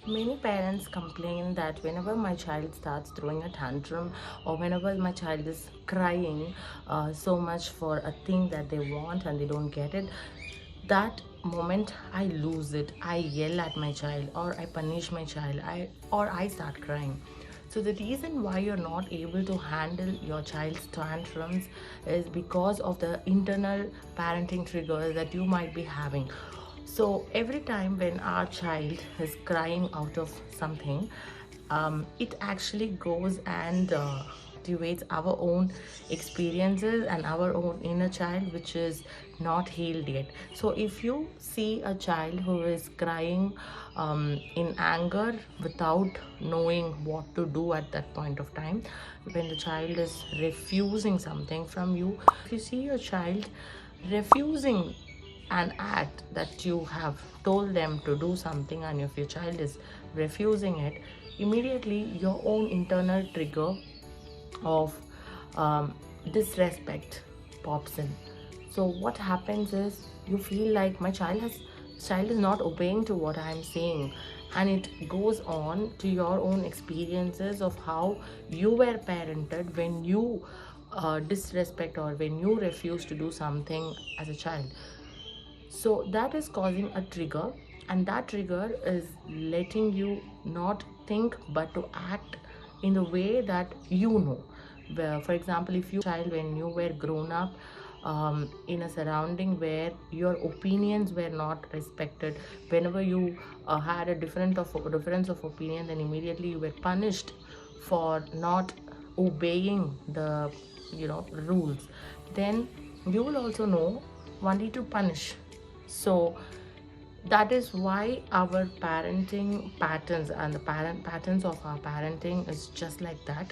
Many parents complain that whenever my child starts throwing a tantrum, or whenever my child is crying so much for a thing that they want and they don't get it, that moment I lose it. I yell at my child, or I punish my child, or I start crying. So the reason why you're not able to handle your child's tantrums is because of the internal parenting triggers that you might be having. So every time when our child is crying out of something, it actually goes and activates our own experiences and our own inner child, which is not healed yet. So if you see a child who is crying in anger without knowing what to do at that point of time, when the child is refusing something from you, if you see your child refusing an act that you have told them to do something, and if your child is refusing it, immediately your own internal trigger of disrespect pops in. So what happens is you feel like my child is not obeying to what I am saying, and it goes on to your own experiences of how you were parented when you disrespect or when you refuse to do something as a child. So that is causing a trigger, and that trigger is letting you not think but to act in the way that you know. Where, for example, if you child when you were grown up in a surrounding where your opinions were not respected, whenever you had a difference of opinion, then immediately you were punished for not obeying the rules. Then you will also know only to punish. So that is why our parenting patterns and the parent patterns of our parenting is just like that.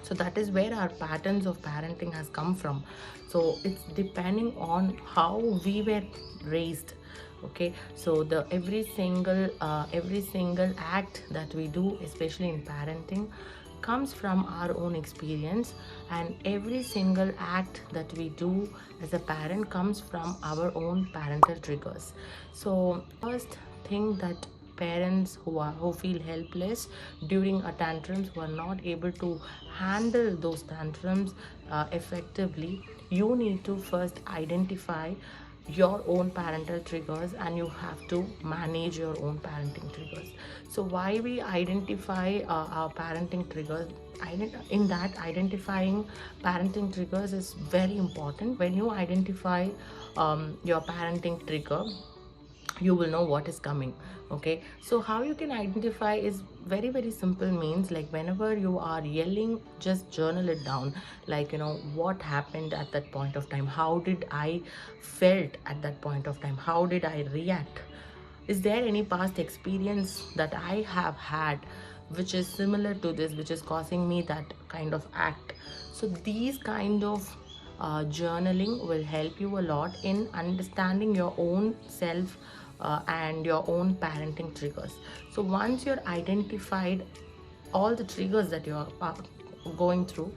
So that is where our patterns of parenting has come from. So it's depending on how we were raised. Okay, so the every single act that we do, especially in parenting, comes from our own experience, and every single act that we do as a parent comes from our own parental triggers. So first thing that parents who feel helpless during a tantrums, who are not able to handle those tantrums effectively, you need to first identify your own parental triggers, and you have to manage your own parenting triggers. So why we identify our parenting triggers, in that identifying parenting triggers is very important. When you identify your parenting trigger, you will know what is coming. Okay, so how you can identify is very simple. Means like whenever you are yelling, just journal it down. Like, what happened at that point of time, how did I felt at that point of time, how did I react, is there any past experience that I have had which is similar to this, which is causing me that kind of act. So these kind of journaling will help you a lot in understanding your own self and your own parenting triggers. So once you're identified all the triggers that you are going through,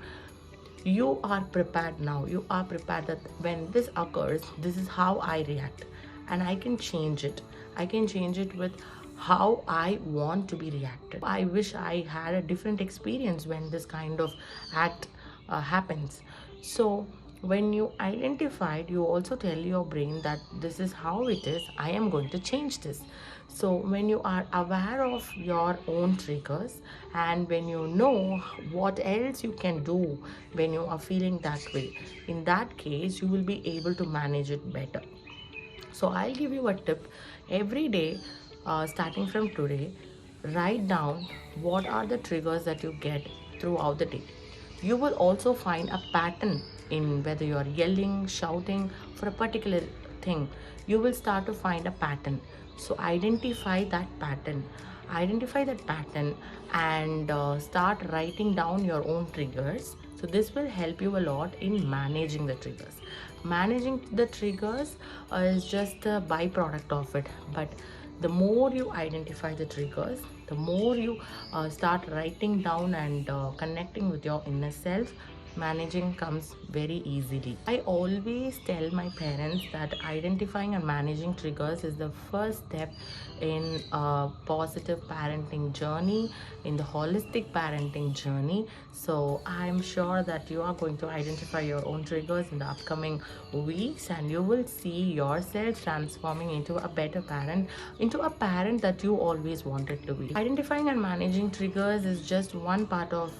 you are prepared. Now you are prepared that when this occurs, this is how I react, and I can change it. I can change it with how I want to be reacted. I wish I had a different experience when this kind of act happens. So when you identify it, you also tell your brain that this is how it is, I am going to change this. So when you are aware of your own triggers, and when you know what else you can do when you are feeling that way, in that case you will be able to manage it better. So I'll give you a tip. Every day, starting from today, write down what are the triggers that you get throughout the day. You will also find a pattern in whether you are yelling, shouting for a particular thing. You will start to find a pattern. So identify that pattern, and start writing down your own triggers. So this will help you a lot in managing the triggers. Managing the triggers is just a byproduct of it, but the more you identify the triggers, the more you start writing down and connecting with your inner self, managing comes very easily. I always tell my parents that identifying and managing triggers is the first step in a positive parenting journey, in the holistic parenting journey. So I'm sure that you are going to identify your own triggers in the upcoming weeks, and you will see yourself transforming into a better parent, into a parent that you always wanted to be. Identifying and managing triggers is just one part of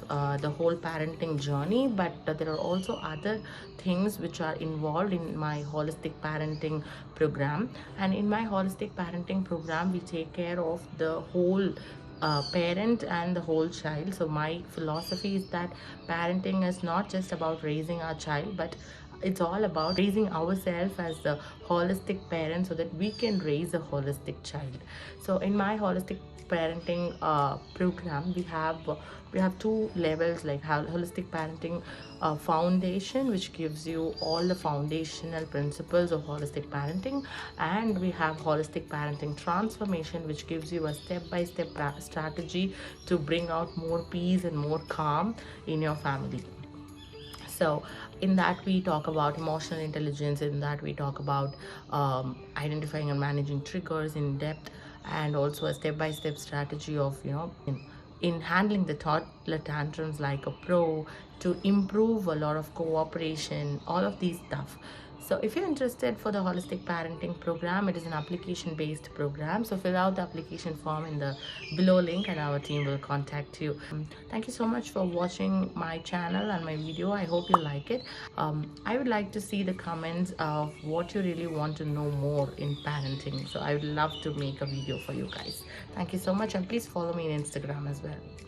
the whole parenting journey, but there are also other things which are involved in my holistic parenting program. And in my holistic parenting program, we take care of the whole parent and the whole child. So my philosophy is that parenting is not just about raising our child, but it's all about raising ourselves as the holistic parent so that we can raise a holistic child. So in my holistic parenting program, we have two levels, like holistic parenting foundation, which gives you all the foundational principles of holistic parenting, and we have holistic parenting transformation, which gives you a step-by-step strategy to bring out more peace and more calm in your family. So in that we talk about emotional intelligence, in that we talk about identifying and managing triggers in depth, and also a step-by-step strategy of in handling the toddler tantrums like a pro, to improve a lot of cooperation, all of these stuff. So if you're interested for the holistic parenting program, it is an application based program. So fill out the application form in the below link and our team will contact you. Thank you so much for watching my channel and my video. I hope you like it. I would like to see the comments of what you really want to know more in parenting. So I would love to make a video for you guys. Thank you so much, and please follow me on Instagram as well.